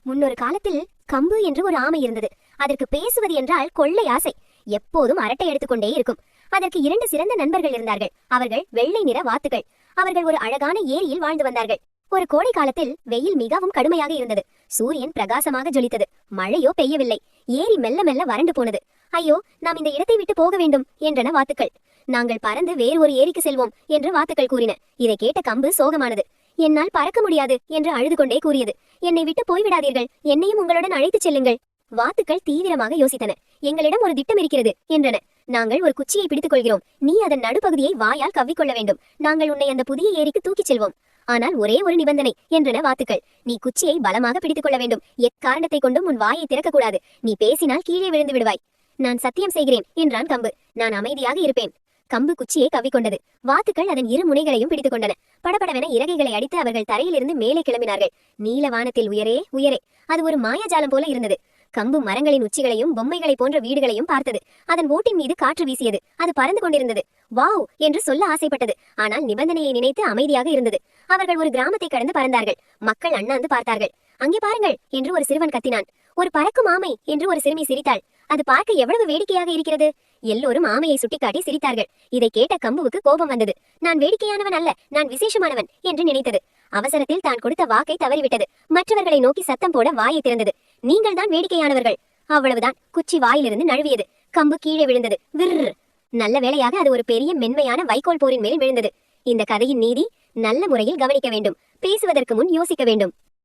முன்னொரு காலத்தில் கம்பு என்று ஒரு ஆமை இருந்தது. அதற்கு பேசுவது என்றால் கொள்ளை ஆசை. எப்போதும் அரட்டை எடுத்துக்கொண்டே இருக்கும். அதற்கு 2 சிறந்த நண்பர்கள் இருந்தார்கள். அவர்கள் வெள்ளை நிற வாத்துகள். அவர்கள் ஒரு அழகான ஏரியில் வாழ்ந்து வந்தார்கள். ஒரு கோடை காலத்தில் வெயில் மிகவும் கடுமையாக இருந்தது. சூரியன் பிரகாசமாக ஜொலித்தது. மழையோ பெய்யவில்லை. ஏரி மெல்ல மெல்ல வறண்டு போனது. ஐயோ, நாம் இந்த இடத்தை விட்டு போக வேண்டும் என்றன வாத்துக்கள். நாங்கள் பறந்து வேறு ஒரு ஏரிக்கு செல்வோம் என்று வாத்துக்கள் கூறின. இதை கேட்ட கம்பு சோகமானது. என்னால் பறக்க முடியாது என்று அழுது கொண்டே கூறியது. என்னை விட்டு போய்விடாதீர்கள், என்னையும் உங்களுடன் அழைத்துச் செல்லுங்கள். வாத்துக்கள் தீவிரமாக ஒசித்தன. எங்களிடம் ஒரு திட்டம் இருக்கிறது என்றன. நாங்கள் ஒரு குச்சியை பிடித்துக் கொள்கிறோம். நீ அதன் நடுப்பகுதியை வாயால் கவ்விக்கொள்ள வேண்டும். நாங்கள் உன்னை அந்த புதிய ஏரிக்கு தூக்கிச் செல்வோம். ஆனால் ஒரே ஒரு நிபந்தனை என்றன வாத்துக்கள். நீ குச்சியை பலமாக பிடித்துக் கொள்ள வேண்டும். எக்காரணத்தை கொண்டும் உன் வாயை திறக்கக்கூடாது. நீ பேசினால் கீழே விழுந்து விடுவாய். நான் சத்தியம் செய்கிறேன் என்றான் கம்பு. நான் அமைதியாக இருப்பேன். கம்பு குச்சியை கவ்விக்கொண்டது. வாத்துக்கள் அதன் 2 முனைகளையும் பிடித்துக் கொண்டன. படபடவென இறகைகளை அடித்து அவர்கள் தரையிலிருந்து மேலே கிளம்பினார்கள். நீல வானத்தில் உயரே உயரே. அது ஒரு மாயாஜாலம் போல இருந்தது. கம்பு மரங்களின் உச்சிகளையும் பொம்மைகளை போன்ற வீடுகளையும் பார்த்தது. அதன் ஓட்டின் மீது காற்று வீசியது. அது பறந்து கொண்டிருந்தது. வாவ் என்று சொல்ல ஆசைப்பட்டது. ஆனால் நிபந்தனையை நினைத்து அமைதியாக இருந்தது. அவர்கள் ஒரு கிராமத்தை கடந்து பறந்தார்கள். மக்கள் அண்ணாந்து பார்த்தார்கள். அங்கே பாருங்கள் என்று ஒரு சிறுவன் கத்தினான். ஒரு பறக்கும் ஆமை என்று ஒரு சிறுமி சிரித்தாள். அது பார்க்க எவ்வளவு வேடிக்கையாக இருக்கிறது. எல்லோரும் ஆமையை சுட்டிக்காட்டி சிரித்தார்கள். இதை கேட்ட கம்புவுக்கு கோபம் வந்தது. நான் வேடிக்கையானவன் அல்ல, நான் விசேஷமானவன் என்று நினைத்தது. அவசரத்தில் தான் கொடுத்த வாக்கை தவறிவிட்டது. மற்றவர்களை நோக்கி சத்தம் போட வாயை திறந்தது. நீங்கள் தான் வேடிக்கையானவர்கள். அவ்வளவுதான். குச்சி வாயிலிருந்து நழுவியது. கம்பு கீழே விழுந்தது. விர். நல்ல வேளையாக அது ஒரு பெரிய மென்மையான வைக்கோல் போரின் மேல் விழுந்தது. இந்த கதையின் நீதி, நல்ல முறையில் கவனிக்க வேண்டும். பேசுவதற்கு முன் யோசிக்க வேண்டும்.